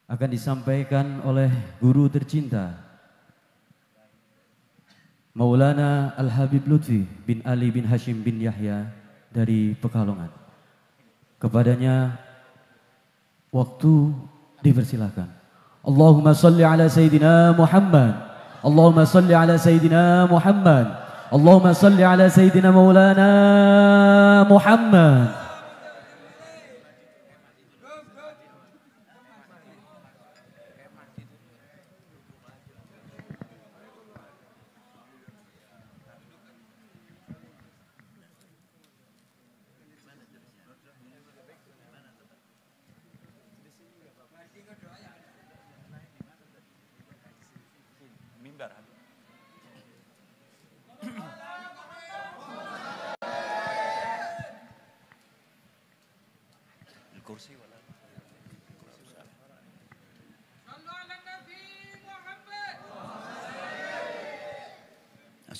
akan disampaikan oleh guru tercinta Maulana Al-Habib Lutfi bin Ali bin Hashim bin Yahya dari Pekalongan. Kepadanya waktu dipersilakan. Allahumma salli ala Sayyidina Muhammad. Allahumma salli ala Sayyidina Muhammad. Allahumma salli ala Sayyidina Maulana Muhammad.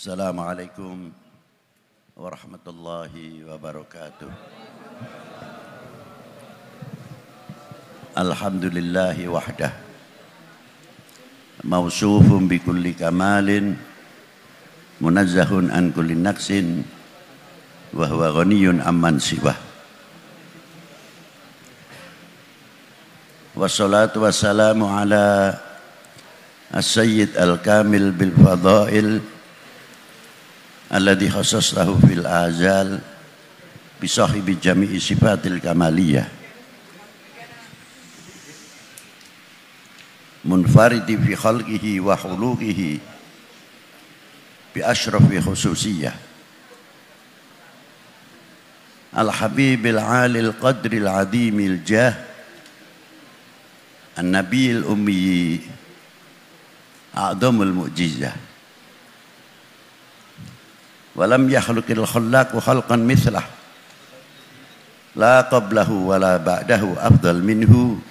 Assalamualaikum warahmatullahi wabarakatuh. Alhamdulillahi wahdah, mausufun bi kulli kamalin, munazzahun an kulli naqsin, wa huwa ghaniyun amman siwah. Wassalatu wassalamu ala as-sayyid al-kamil bil fadail alladhi khassasahu fil azal bisahibi jami'i sifatil kamaliyah munfaridi fi khalqihi wa khuluqihi bi ashrafi khususiyah al-habibil alil qadril adimil jah an-nabiyil ummi a'dhamul mu'jizah walam yakhluqil khallaqu khalqan mithlah la qablahu wa la ba'dahu afdal minhu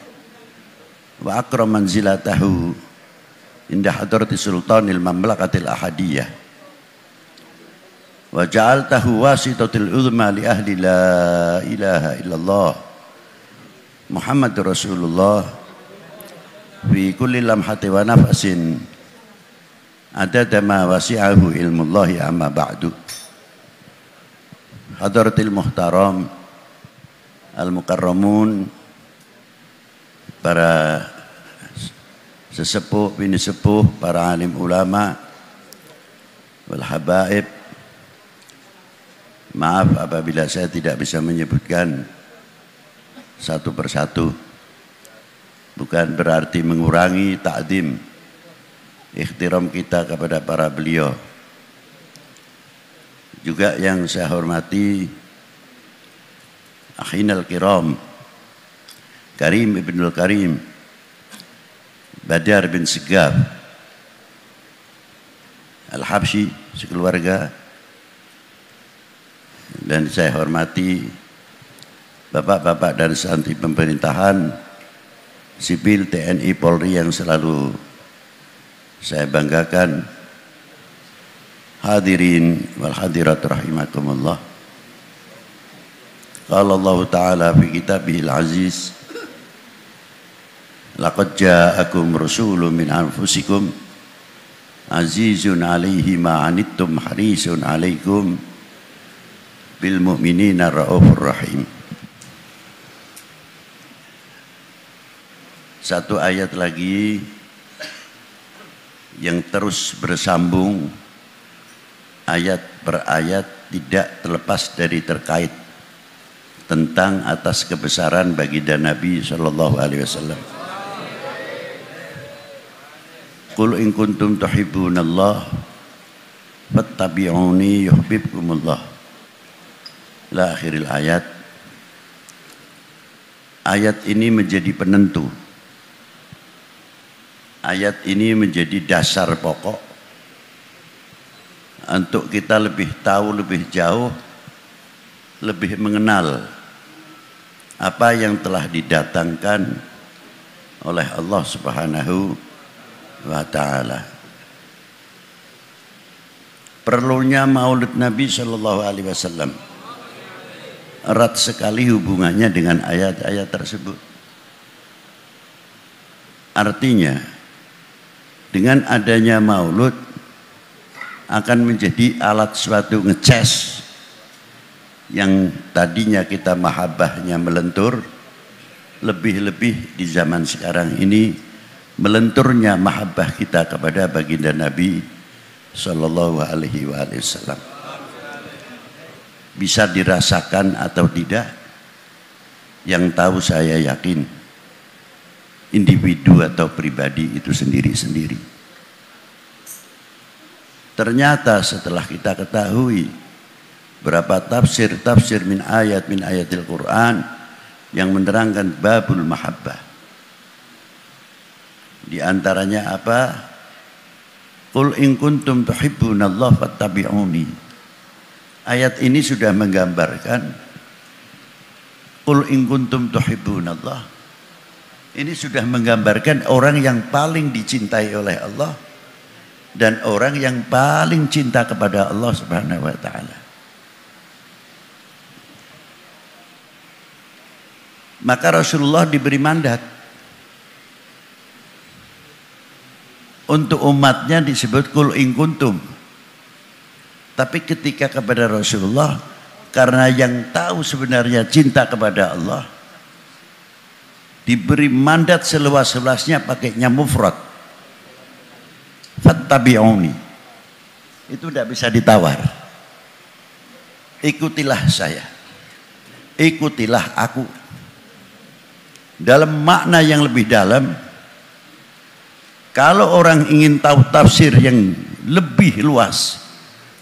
wa akram manzilatahu inda hadrati sultanil mamlakatil ahadiyah wa ja'altahu wasitatil uzma li ahli la ilaha illallah Muhammadur Rasulullah fi kulli lamhati wa nafsin adada ma wasi'ahu ilmullahi amma ba'du. Hadratil muhtaram al-mukarramun, para sesepuh bini sepuh, para alim ulama wal habaib, maaf apabila saya tidak bisa menyebutkan satu persatu, bukan berarti mengurangi ta'zim ikhtiram kita kepada para beliau. Juga yang saya hormati akhinal kiram Karim ibnul Karim Badar bin Segaf Al-Habsyi sekeluarga, dan saya hormati bapak-bapak dan santri pemerintahan sipil TNI Polri yang selalu saya banggakan. Hadirin wal hadirat rahimakumullah. Qala Allah Ta'ala fi kitabihil aziz, laqad ja'akum rasulun min anfusikum azizun alaihi ma anittum harisun alaikum bil mu'minina raufur rahim. Satu ayat lagi yang terus bersambung ayat per ayat, tidak terlepas dari terkait tentang atas kebesaran baginda Nabi sallallahu alaihi wasallam. Qul in kuntum tuhibbunallah fattabi'uni yuhibbukumullah. Ila akhiril ayat. Ayat ini menjadi penentu. Ayat ini menjadi dasar pokok untuk kita lebih tahu, lebih jauh, lebih mengenal apa yang telah didatangkan oleh Allah Subhanahu wa Ta'ala. Perlunya Maulid Nabi Sallallahu Alaihi Wasallam erat sekali hubungannya dengan ayat-ayat tersebut. Artinya dengan adanya maulud akan menjadi alat suatu ngeces yang tadinya kita mahabbahnya melentur, lebih-lebih di zaman sekarang ini melenturnya mahabbah kita kepada baginda Nabi Sallallahu Alaihi Wasallam. Bisa dirasakan atau tidak, yang tahu saya yakin individu atau pribadi itu sendiri-sendiri. Ternyata setelah kita ketahui berapa tafsir min ayatil Quran yang menerangkan babul mahabbah, di antaranya apa? Qul in kuntum tuhibbunallaha fattabi'uni. Ayat ini sudah menggambarkan Qul in kuntum tuhibbunallah. Ini sudah menggambarkan orang yang paling dicintai oleh Allah dan orang yang paling cinta kepada Allah Subhanahu wa taala. Maka Rasulullah diberi mandat untuk umatnya disebut Qul in kuntum. Tapi ketika kepada Rasulullah, karena yang tahu sebenarnya cinta kepada Allah, diberi mandat seluas-luasnya pakainya mufrad. Fattabi'uni. Itu tidak bisa ditawar. Ikutilah saya. Ikutilah aku. Dalam makna yang lebih dalam, kalau orang ingin tahu tafsir yang lebih luas,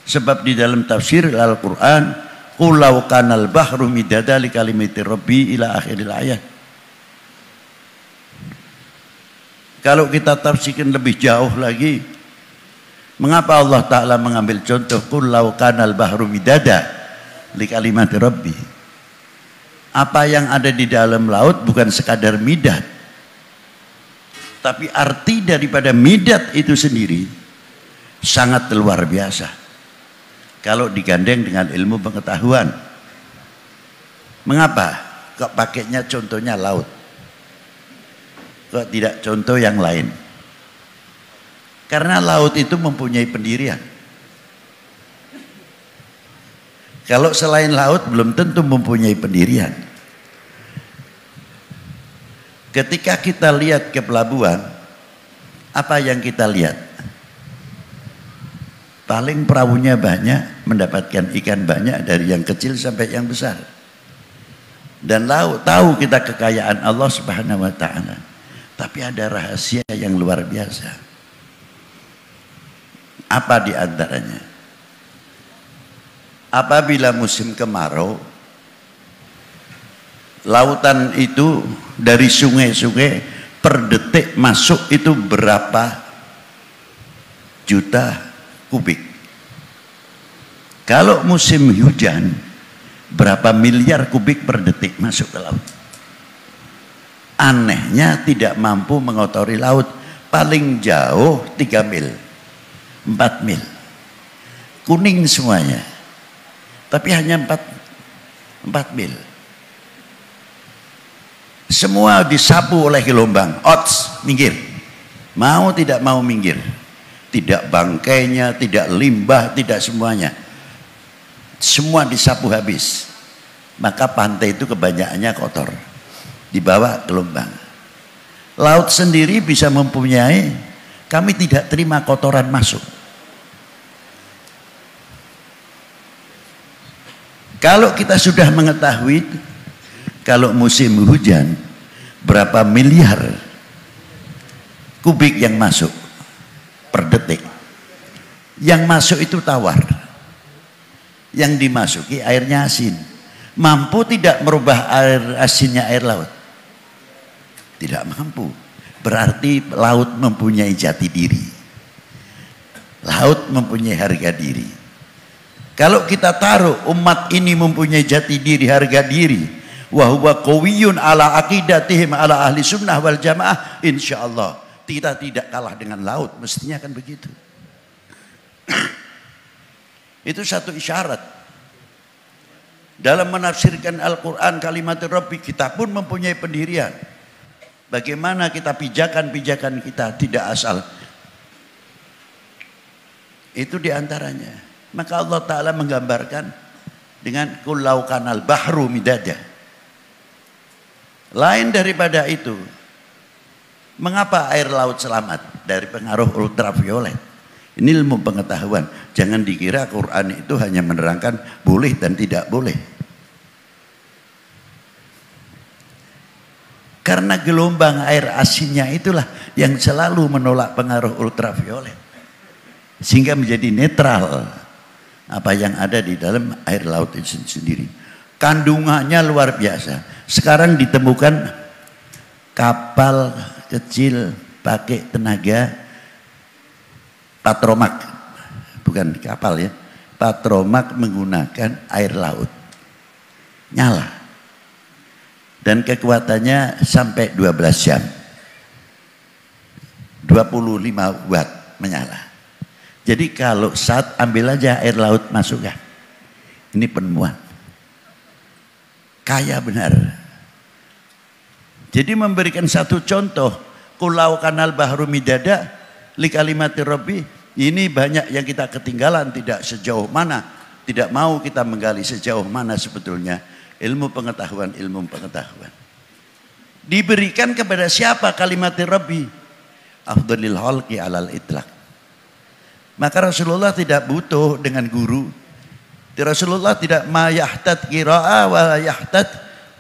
sebab di dalam tafsir Al-Quran, qul law kanal bahru midada li kalimati rabbi ila akhiril ayat. Kalau kita tafsirkan lebih jauh lagi, mengapa Allah Ta'ala mengambil contoh qul law kanal bahru midada li kalimati rabbi? Apa yang ada di dalam laut bukan sekadar midad, tapi arti daripada midad itu sendiri sangat luar biasa kalau digandeng dengan ilmu pengetahuan. Mengapa kok pakainya contohnya laut, kok tidak contoh yang lain? Karena laut itu mempunyai pendirian. Kalau selain laut belum tentu mempunyai pendirian. Ketika kita lihat ke pelabuhan, apa yang kita lihat? Paling perahunya banyak, mendapatkan ikan banyak dari yang kecil sampai yang besar. Dan laut, tahu kita kekayaan Allah Subhanahu wa taala. Tapi ada rahasia yang luar biasa. Apa di antaranya? Apabila musim kemarau, lautan itu dari sungai-sungai per detik masuk itu berapa juta kubik. Kalau musim hujan, berapa miliar kubik per detik masuk ke laut. Anehnya tidak mampu mengotori laut. Paling jauh 3 mil, 4 mil, kuning semuanya, tapi hanya 4 mil. Semua disapu oleh gelombang. Ots, minggir. Mau tidak mau minggir. Tidak bangkainya, tidak limbah, tidak semuanya. Semua disapu habis. Maka pantai itu kebanyakannya kotor. Dibawa gelombang. Laut sendiri bisa mempunyai, kami tidak terima kotoran masuk. Kalau kita sudah mengetahui kalau musim hujan berapa miliar kubik yang masuk per detik, yang masuk itu tawar, yang dimasuki airnya asin. Mampu tidak merubah air asinnya air laut? Tidak mampu. Berarti laut mempunyai jati diri, laut mempunyai harga diri. Kalau kita taruh umat ini mempunyai jati diri, harga diri, wa huwa qawiyun ala aqidatihim ala ahli sunnah wal jamaah, insyaallah kita tidak kalah dengan laut. Mestinya kan begitu. Itu satu isyarat. Dalam menafsirkan Al-Quran kalimat Rabbi, kita pun mempunyai pendirian. Bagaimana kita pijakan-pijakan kita tidak asal. Itu diantaranya. Maka Allah Ta'ala menggambarkan dengan kullau kanal bahru midada. Lain daripada itu, mengapa air laut selamat dari pengaruh ultraviolet? Ini ilmu pengetahuan. Jangan dikira Quran itu hanya menerangkan boleh dan tidak boleh. Karena gelombang air asinnya itulah yang selalu menolak pengaruh ultraviolet. Sehingga menjadi netral apa yang ada di dalam air laut itu sendiri. Kandungannya luar biasa. Sekarang ditemukan kapal kecil pakai tenaga patromak. Bukan kapal ya. Patromak menggunakan air laut. Nyala. Dan kekuatannya sampai 12 jam. 25 watt menyala. Jadi kalau saat ambil aja air laut masukkan. Ini penemuan. Kaya benar. Jadi memberikan satu contoh. Kulau kanal bahru midada li kalimati rabbi. Ini banyak yang kita ketinggalan, tidak sejauh mana. Tidak mau kita menggali sejauh mana sebetulnya. Ilmu pengetahuan. Diberikan kepada siapa kalimat Rabbi? Afdhalil khalqi alal itlaq. Maka Rasulullah tidak butuh dengan guru. Rasulullah tidak ma yahtad qira'a wa yahtad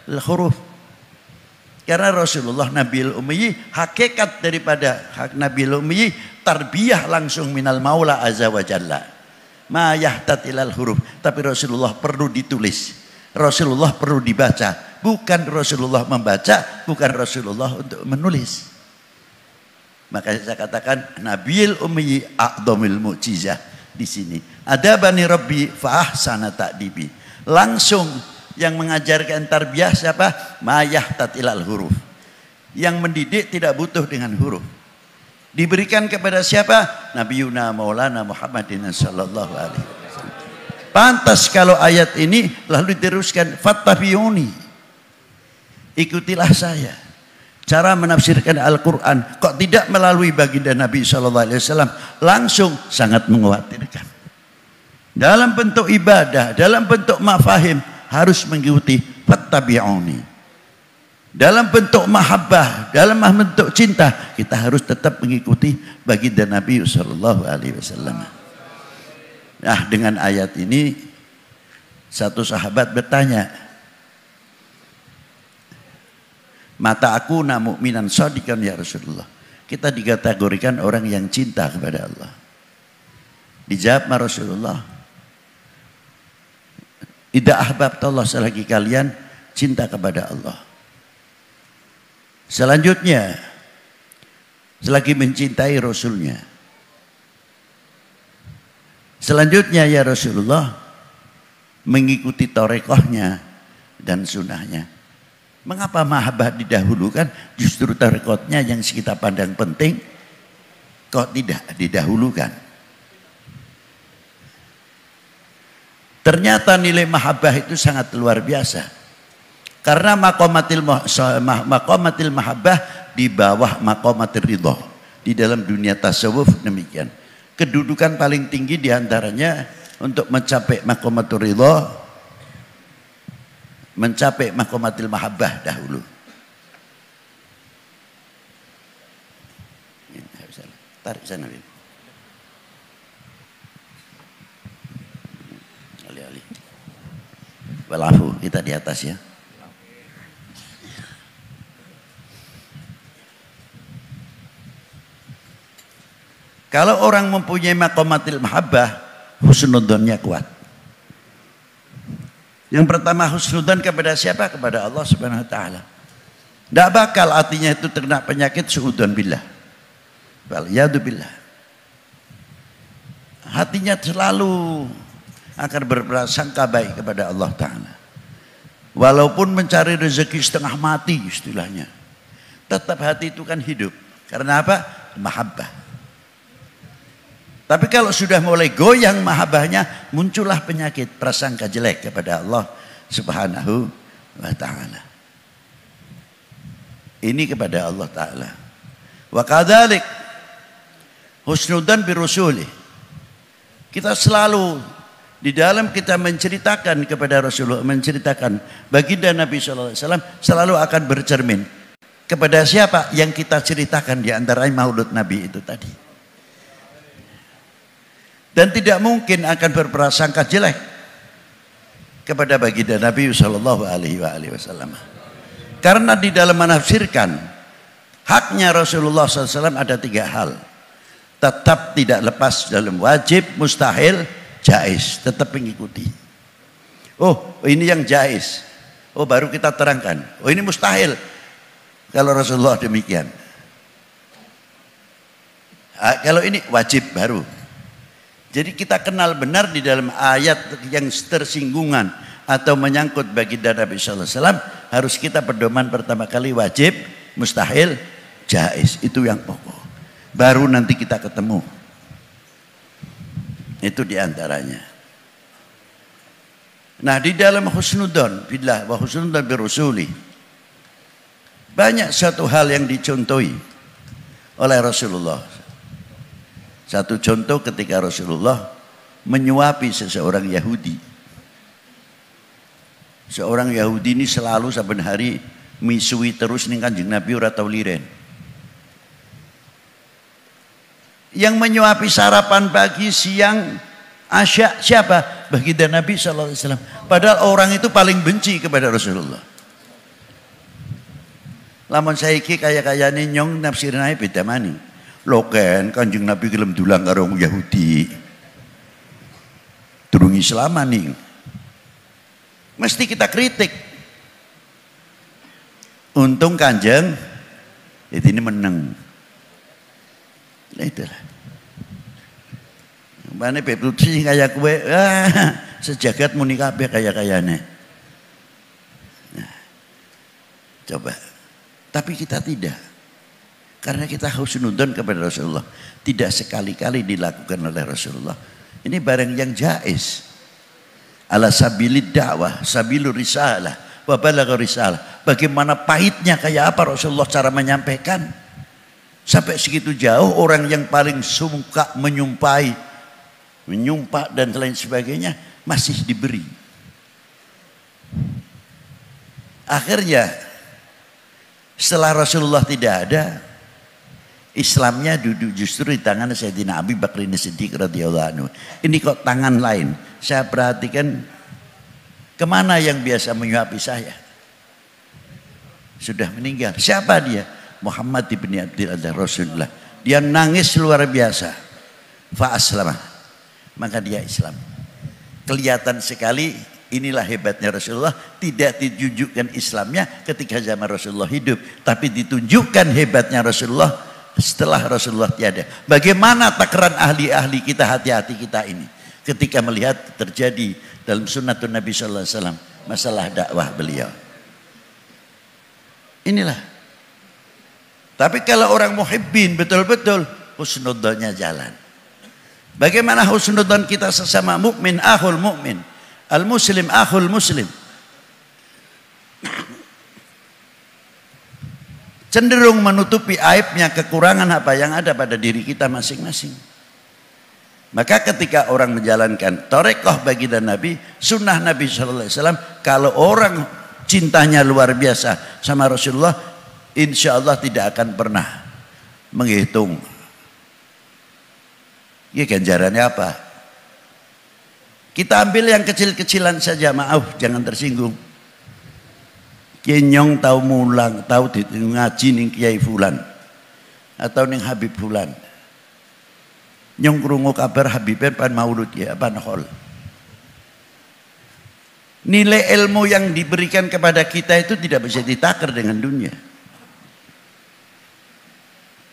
al-huruf. Karena Rasulullah Nabil Ummi, hakikat daripada Nabil Ummi, tarbiyah langsung minal Maula azza wa jalla. Ma yahtad ilal huruf. Tapi Rasulullah perlu ditulis. Rasulullah perlu dibaca, bukan Rasulullah membaca, bukan Rasulullah untuk menulis. Maka saya katakan Nabil Ummi a'dhamil mu'jizah di sini. Ada bani Rabbi fa ahsana ta'dibi. Langsung yang mengajarkan tarbiyah siapa? Ma yahtat ilal huruf. Yang mendidik tidak butuh dengan huruf. Diberikan kepada siapa? Nabiyuna Maulana Muhammadin sallallahu alaihi wasallam. Pantas kalau ayat ini lalu diteruskan fattabi'uni. Ikutilah saya. Cara menafsirkan Al-Quran kok tidak melalui baginda Nabi SAW langsung sangat mengkhawatirkan. Dalam bentuk ibadah, dalam bentuk mafahim harus mengikuti fattabi'uni. Dalam bentuk mahabbah, dalam bentuk cinta kita harus tetap mengikuti baginda Nabi SAW. Nah, dengan ayat ini satu sahabat bertanya, mata aku na mu'minan shadiqan ya Rasulullah. Kita dikategorikan orang yang cinta kepada Allah. Dijawab sama Rasulullah, idza ahbabtallah, selagi kalian cinta kepada Allah. Selanjutnya, selagi mencintai Rasulnya. Selanjutnya ya Rasulullah, mengikuti torekohnya dan sunnahnya. Mengapa mahabbah didahulukan? Justru torekohnya yang kita pandang penting kok tidak didahulukan. Ternyata nilai mahabbah itu sangat luar biasa. Karena maqamatil mahabbah di bawah maqamatil ridha. Di dalam dunia tasawuf demikian. Kedudukan paling tinggi diantaranya untuk mencapai maqamatul ridha, mencapai maqamatil mahabbah dahulu. Tarik sana, Bin. Ali-ali. Walafu, kita di atas ya. Kalau orang mempunyai maqamatil mahabbah, husnudzonnya kuat. Yang pertama husnudzon kepada siapa? Kepada Allah Subhanahu wa taala. Tidak bakal artinya itu terkena penyakit suudzon billah. Wal yadu billah. Hatinya selalu akan berprasangka baik kepada Allah taala. Walaupun mencari rezeki setengah mati istilahnya. Tetap hati itu kan hidup. Karena apa? Mahabbah. Tapi kalau sudah mulai goyang mahabbahnya, muncullah penyakit prasangka jelek kepada Allah Subhanahu wa taala. Ini kepada Allah Ta'ala. Wa kadzalik husnudzan bi rasulih. Kita selalu di dalam kita menceritakan kepada Rasulullah, menceritakan baginda Nabi sallallahu alaihi wasallam, selalu akan bercermin kepada siapa yang kita ceritakan, di antaranya maulud Nabi itu tadi. Dan tidak mungkin akan berprasangka jelek kepada baginda Nabi sallallahu alaihi wasallam. Karena di dalam menafsirkan haknya Rasulullah SAW ada 3 hal. Tetap tidak lepas dalam wajib, mustahil, jaiz. Tetap mengikuti. Oh, ini yang jaiz. Oh, baru kita terangkan. Oh, ini mustahil. Kalau Rasulullah demikian. Kalau ini wajib baru. Jadi kita kenal benar di dalam ayat yang tersinggungan atau menyangkut baginda Nabi sallallahu alaihi wasallam, harus kita pedoman pertama kali wajib, mustahil, jaiz. Itu yang pokok. Baru nanti kita ketemu. Itu diantaranya. Nah, di dalam husnudzon billah wa husnudzon bi rasuli, banyak satu hal yang dicontohi oleh Rasulullah. Satu contoh ketika Rasulullah menyuapi seseorang Yahudi. Seorang Yahudi ini selalu saben hari misui terus ning Kanjeng Nabi ora tau liren. Yang menyuapi sarapan pagi, siang, asya siapa? Baginda Nabi sallallahu alaihi wasallam. Padahal orang itu paling benci kepada Rasulullah. Lamun saiki kaya-kayane nyong nafsirna beda maning. Lho kan Kanjeng Nabi gelem dulang karo Yahudi. Durung Islam maning. Mesti kita kritik. Untung Kanjeng ini menang. Nah itulah. Mana Pepluci kayak kue, sejagat muni kabeh kaya-kayane. Nah, coba. Tapi kita tidak. Karena kita husnudzon kepada Rasulullah. Tidak sekali-kali dilakukan oleh Rasulullah. Ini barang yang jaiz. Ala sabilid dakwah, sabilur risalah, wa balagha risalah. Bagaimana pahitnya kayak apa Rasulullah cara menyampaikan. Sampai segitu jauh orang yang paling suka menyumpah dan lain sebagainya masih diberi. Akhirnya setelah Rasulullah tidak ada, Islamnya duduk justru di tangan Sayyidina Abi Bakr As-Siddiq radhiyallahu anhu. Ini kok tangan lain. Saya perhatikan kemana yang biasa menyuapi saya. Sudah meninggal. Siapa dia? Muhammad ibn Abdullah Rasulullah. Dia nangis luar biasa. Fa aslama. Maka dia Islam. Kelihatan sekali inilah hebatnya Rasulullah. Tidak ditunjukkan Islamnya ketika zaman Rasulullah hidup. Tapi ditunjukkan hebatnya Rasulullah setelah Rasulullah tiada. Bagaimana takaran ahli-ahli kita, hati-hati kita ini ketika melihat terjadi dalam sunnatun Nabi sallallahu alaihi wasallam masalah dakwah beliau. Inilah. Tapi kalau orang muhibbin betul-betul husnudzonnya jalan. Bagaimana husnudzon kita sesama mukmin, akhul mukmin, al muslim akhul muslim. Cenderung menutupi aibnya, kekurangan apa yang ada pada diri kita masing-masing. Maka ketika orang menjalankan thariqah baginda Nabi, sunnah Nabi sallallahu alaihi wasallam, kalau orang cintanya luar biasa sama Rasulullah, insya Allah tidak akan pernah menghitung. Ya ganjarannya apa? Kita ambil yang kecil-kecilan saja, maaf jangan tersinggung. Kenyong tahu mulang, tahu ngaji ning Kiai Fulan atau ning Habib Fulan. Nyong krungu kabar Habibnya pan maulud ya, pan hol. Nilai ilmu yang diberikan kepada kita itu tidak bisa ditakar dengan dunia.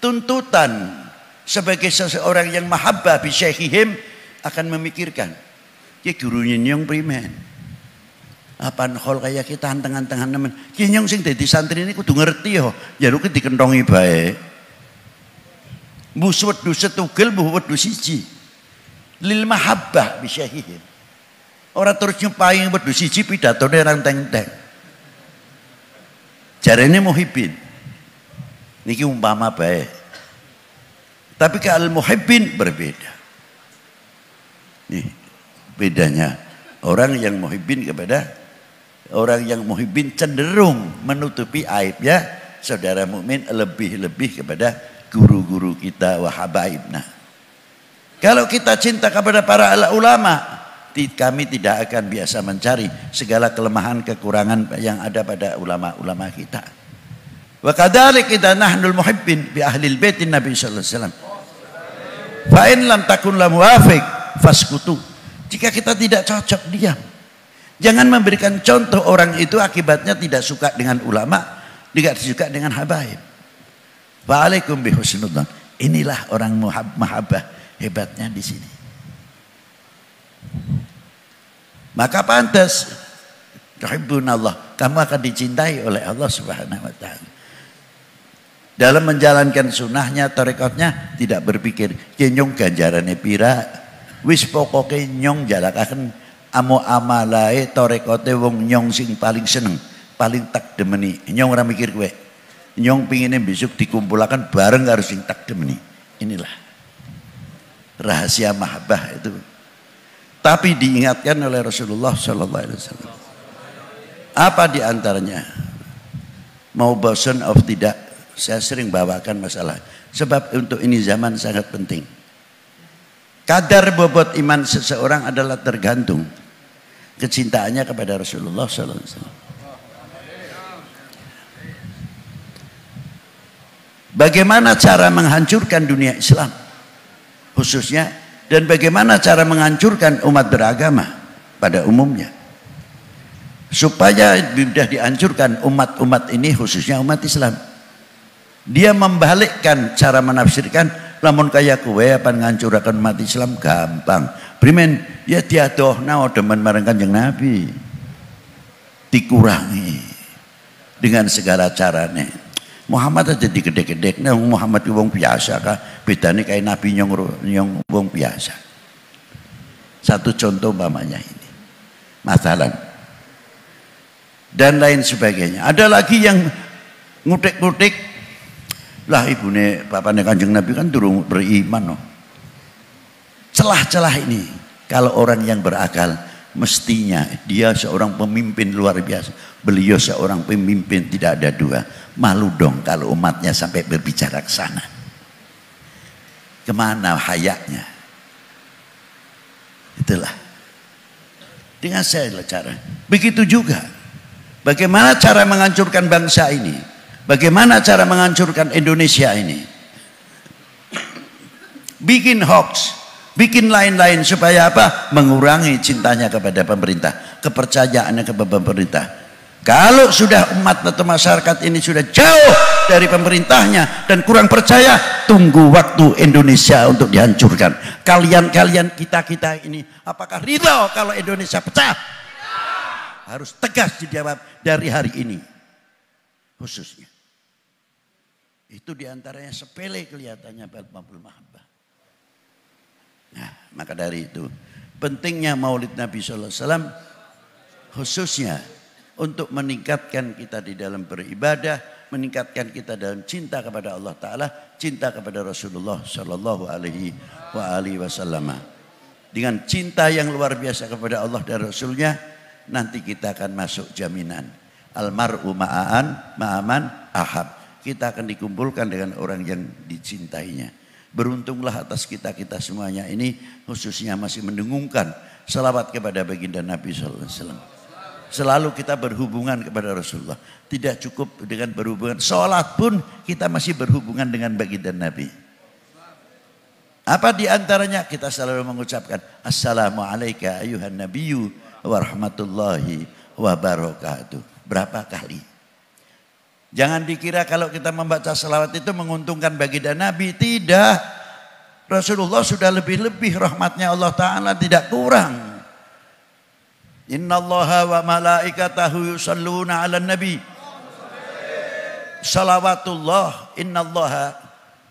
Tuntutan sebagai seseorang yang mahabbah bi syekhihim akan memikirkan, ya gurunya nyong primen. Apaan hol kayak kita anteng-antengan nemen. Ki nyong sing dadi santri ini kudu ngerti yo, jaruke dikentongi bae. Mbus wedhu setugel, mbus wedhu siji. Lil mahabbah bi syekhihim. Ora terus nyumpahi wedhu siji pidatone rang teng-teng. Jarene muhibbin. Niki umpama baik. Tapi ke al-muhibbin berbeda. Nih bedanya. Orang yang muhibbin kepada orang yang muhibbin cenderung menutupi aibnya saudara mukmin lebih-lebih kepada guru-guru kita wa habaibna. Kalau kita cinta kepada para ulama, kami tidak akan biasa mencari segala kelemahan kekurangan yang ada pada ulama-ulama kita. Wa kadzalik kita nahnul muhibbin bi ahlil baitin Nabi sallallahu alaihi wasallam. Fa in lam takun la muwafiq faskutu. Jika kita tidak cocok, diam. Jangan memberikan contoh orang itu akibatnya tidak suka dengan ulama, tidak suka dengan habaib. Wa'alaikum bihusnudzan. Inilah orang mahabbah hebatnya di sini. Maka pantas tuhibbunallah, kamu akan dicintai oleh Allah Subhanahu wa taala. Dalam menjalankan sunnahnya, tarekatnya tidak berpikir nyong ganjarane pira, wis pokoke nyong jalakaken amo amalae tarekate wong nyong sing paling seneng, paling tak demeni. Nyong ora mikir kowe. Nyong pingine besok dikumpulkan bareng karo sing tak demeni. Inilah rahasia mahabbah itu. Tapi diingatkan oleh Rasulullah sallallahu alaihi wasallam. Apa di antaranya? Mau bosan of tidak? Saya sering bawakan masalah. Sebab untuk ini zaman sangat penting. Kadar bobot iman seseorang adalah tergantung kecintaannya kepada Rasulullah sallallahu alaihi wasallam. Bagaimana cara menghancurkan dunia Islam khususnya, dan bagaimana cara menghancurkan umat beragama pada umumnya, supaya sudah dihancurkan umat-umat ini khususnya umat Islam. Dia membalikkan cara menafsirkan, lamun kaya kowe apa ngancuraken umat Islam gampang. Primen ya diadohna demen marang Kanjeng Nabi. Dikurangi dengan segala carane. Muhammad aja digede-gede, Muhammad itu wong biasa kah? Bedanya kayak Nabi nyong wong biasa. Satu contoh umpamanya ini, masalah dan lain sebagainya. Ada lagi yang ngutik-ngutik, lah ibune bapaknya Kanjeng Nabi kan durung beriman no. Celah-celah ini kalau orang yang berakal mestinya dia seorang pemimpin luar biasa. Beliau seorang pemimpin tidak ada dua. Malu dong kalau umatnya sampai berbicara ke sana. Kemana hayaknya? Itulah. Dengan saya cara. Begitu juga. Bagaimana cara menghancurkan bangsa ini? Bagaimana cara menghancurkan Indonesia ini? Bikin hoax. Bikin lain-lain supaya apa? Mengurangi cintanya kepada pemerintah. Kepercayaannya kepada pemerintah. Kalau sudah umat atau masyarakat ini sudah jauh dari pemerintahnya dan kurang percaya, tunggu waktu Indonesia untuk dihancurkan. Kalian-kalian kita ini apakah ridho kalau Indonesia pecah? Harus tegas dijawab dari hari ini khususnya. Itu diantaranya sepele kelihatannya babul mahabbah. Nah, maka dari itu pentingnya Maulid Nabi sallallahu alaihi wasallam khususnya untuk meningkatkan kita di dalam beribadah, meningkatkan kita dalam cinta kepada Allah Ta'ala, cinta kepada Rasulullah Sallallahu Alaihi Wasallam. Dengan cinta yang luar biasa kepada Allah dan Rasulnya, nanti kita akan masuk jaminan. Almar'u ma'aman ahab. Kita akan dikumpulkan dengan orang yang dicintainya. Beruntunglah atas kita semuanya ini, khususnya masih mendengungkan salawat kepada baginda Nabi Sallallahu Alaihi Wasallam. Selalu kita berhubungan kepada Rasulullah. Tidak cukup dengan berhubungan, sholat pun kita masih berhubungan dengan baginda Nabi. Apa diantaranya? Kita selalu mengucapkan Assalamualaikum ayuhan nabiyyu wa rahmatullahi wa barakatuh. Berapa kali? Jangan dikira kalau kita membaca salawat itu menguntungkan baginda Nabi. Tidak. Rasulullah sudah lebih-lebih rahmatnya Allah Ta'ala tidak kurang. Innallaha wa malaikatahu yusalluna ala nabi. Salawatullah, innallaha,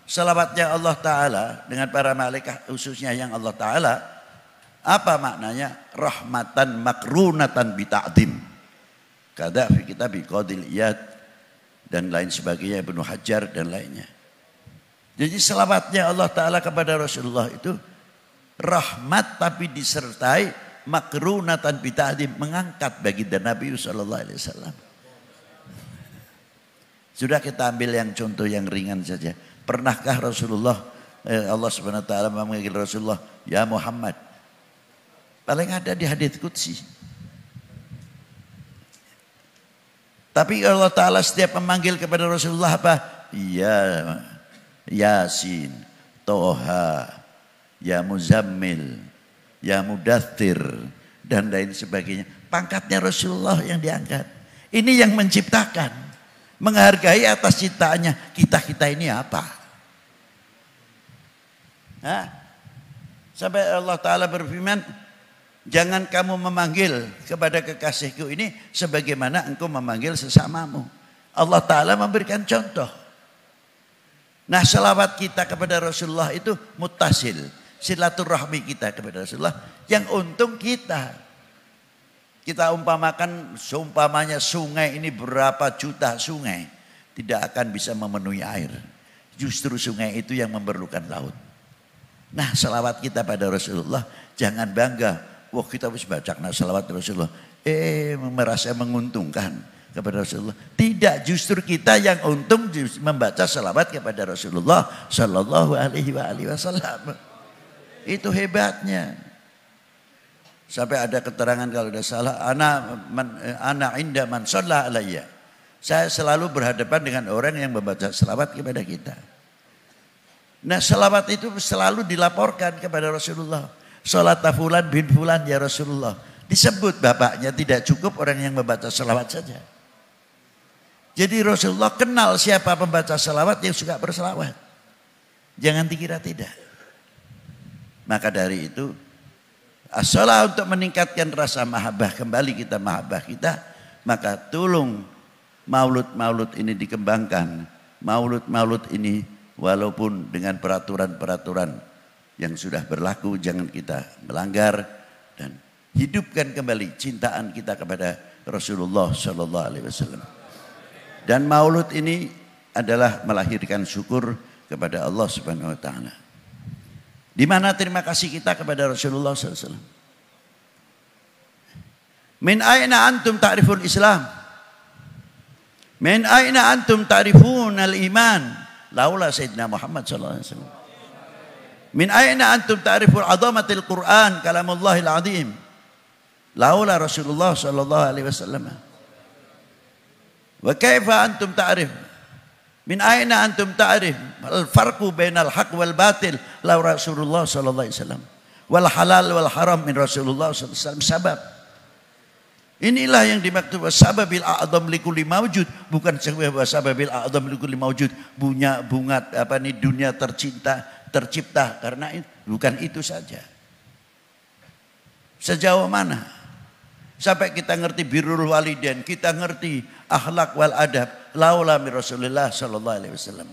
salawatnya Allah Ta'ala dengan para malaikat khususnya yang Allah Ta'ala. Apa maknanya? Rahmatan makrunatan bita'dim. Kada fi kitab qadil iyad dan lain sebagainya, Ibnu Hajar dan lainnya. Jadi selawatnya Allah Ta'ala kepada Rasulullah itu rahmat tapi disertai makrunatan bita'dim, mengangkat baginda Nabi sallallahu alaihi wasallam. Sudah kita ambil yang contoh yang ringan saja. Pernahkah Rasulullah Allah Subhanahu wa taala memanggil Rasulullah ya Muhammad? Paling ada di hadits qudsi. Tapi Allah Ta'ala setiap memanggil kepada Rasulullah apa? Ya Yasin, Toha, ya Muzammil, ya Mudaththir, dan lain sebagainya. Pangkatnya Rasulullah yang diangkat. Ini yang menciptakan, menghargai atas ciptaannya. Kita ini apa? Hah? Sampai Allah Ta'ala berfirman, jangan kamu memanggil kepada kekasihku ini sebagaimana engkau memanggil sesamamu. Allah Ta'ala memberikan contoh. Nah, selawat kita kepada Rasulullah itu muttasil, silaturahmi kita kepada Rasulullah. Yang untung kita umpamakan seumpamanya sungai ini berapa juta sungai tidak akan bisa memenuhi air. Justru sungai itu yang memerlukan laut. Nah, selawat kita pada Rasulullah jangan bangga. Wah, kita harus baca selawat Rasulullah. Merasa menguntungkan kepada Rasulullah. Tidak, justru kita yang untung membaca selawat kepada Rasulullah Sallallahu Alaihi Wasallam. Itu hebatnya. Sampai ada keterangan kalau tidak salah, ana inda man shalla alayya. Saya selalu berhadapan dengan orang yang membaca selawat kepada kita. Nah, selawat itu selalu dilaporkan kepada Rasulullah. Salat fulan bin fulan ya Rasulullah. Disebut bapaknya, tidak cukup orang yang membaca selawat saja. Jadi Rasulullah kenal siapa pembaca selawat yang suka berselawat. Jangan dikira tidak. Maka dari itu, as-shalah untuk meningkatkan rasa mahabbah, kembali kita mahabbah kita, maka tolong maulud-maulud ini dikembangkan. Maulud-maulud ini walaupun dengan peraturan-peraturan yang sudah berlaku, jangan kita melanggar dan hidupkan kembali cintaan kita kepada Rasulullah Sallallahu Alaihi Wasallam. Dan maulud ini adalah melahirkan syukur kepada Allah Subhanahu Wa Taala. Di mana terima kasih kita kepada Rasulullah Sallallahu Alaihi Wasallam. Min aina antum ta'riful Islam? Min aina antum ta'rifun al-iman? Laula Sayyidina Muhammad Sallallahu Alaihi Wasallam. Min aina antum ta'riful azamatil Quran kalamullahil azim? Laula Rasulullah Sallallahu Alaihi Wasallam. Wa kaifa antum ta'rif? Min aina antum ta'rif al-farqu bainal haq wal batil? La Rasulullah sallallahu alaihi wasallam. Wal halal wal haram min Rasulullah sallallahu alaihi wasallam. Sabab. Inilah yang dimaksud sababil a'dham likulli mawjud, bukan sababil a'dham likulli mawjud. Bunga dunia tercipta karena itu, bukan itu saja. Sejauh mana? Sampai kita ngerti birrul walidain, kita ngerti akhlak wal adab, laula min Rasulullah sallallahu alaihi wasallam.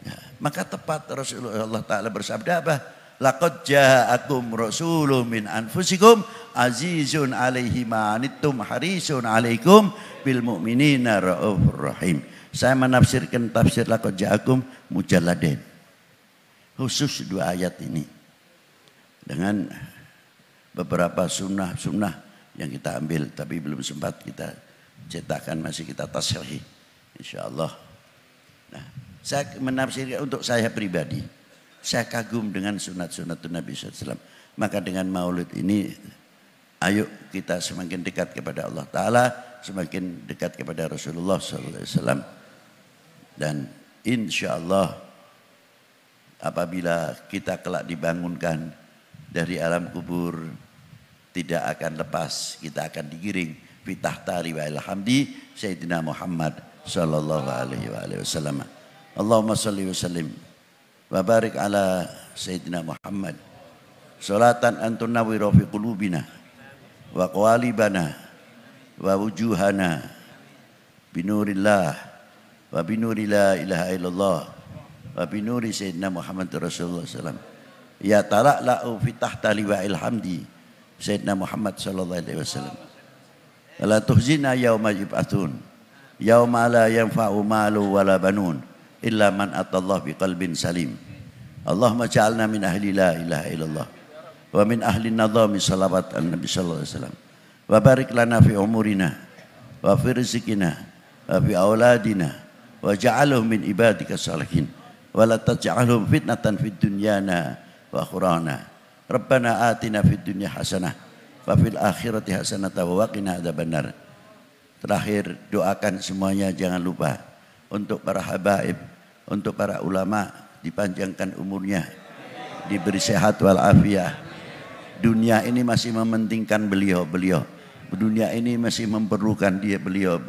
Ya, maka tepat Rasulullah Allah Ta'ala bersabda apa? Laqad ja'akum rasulun min anfusikum azizun alaihi ma anittum harisun alaikum bil mu'minina raufur rahim. Saya menafsirkan tafsir laqad ja'akum mujalladain. Khusus dua ayat ini. Dengan beberapa sunnah yang kita ambil tapi belum sempat kita cetakan, masih kita tashrih insyaallah. Nah, saya menafsirkan untuk saya pribadi, saya kagum dengan sunat-sunat Nabi SAW. Maka dengan maulid ini, ayo kita semakin dekat kepada Allah Ta'ala, semakin dekat kepada Rasulullah SAW. Dan insyaallah apabila kita kelak dibangunkan dari alam kubur, tidak akan lepas, kita akan digiring fitah tari wa ilhamdi Sayyidina Muhammad sallallahu alaihi wasallam. Allahumma salli wa sallim wa barik ala Sayyidina Muhammad salatan antun nawwiru fi qulubina wa qawalibana wa wujuhana binurillah wa binuri la ilaha illallah wa binuri Sayyidina Muhammad Rasulullah sallallahu alaihi wasallam. Ya tala'la'u fitah tali wa ilhamdi Sayyidina Muhammad sallallahu alaihi wasallam. La tuhzina yauma yub'atsun. yauma la yanfa'u malu wala banun illa man atallah biqalbin salim. Allahumma ja'alna min ahli la ilaha illallah wa min ahli nadhami salawat an-nabi sallallahu alaihi wasallam. Wa barik lana fi umurina wa fi rizqina wa fi auladina wa ja'alhum min ibadika salihin wa la taj'alhum fitnatan fid dunyana wa akhirana. Rabbana atina fid dunya hasanah wa fil akhirati hasanah wa qina adzabannar. Terakhir, doakan semuanya, jangan lupa untuk para habaib, untuk para ulama, dipanjangkan umurnya, diberi sehat walafiat. Dunia ini masih mementingkan beliau. Dunia ini masih memerlukan beliau.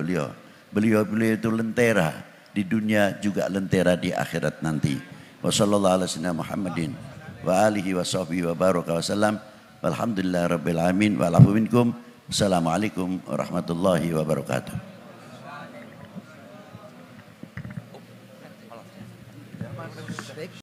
Beliau itu lentera di dunia, juga lentera di akhirat nanti. Wassalamualaikum Muhammadin wa alihi wa sahbihi wa baraka wa sallam. Walhamdulillah rabbil alamin wa alafu minkum. Assalamualaikum warahmatullahi wabarakatuh.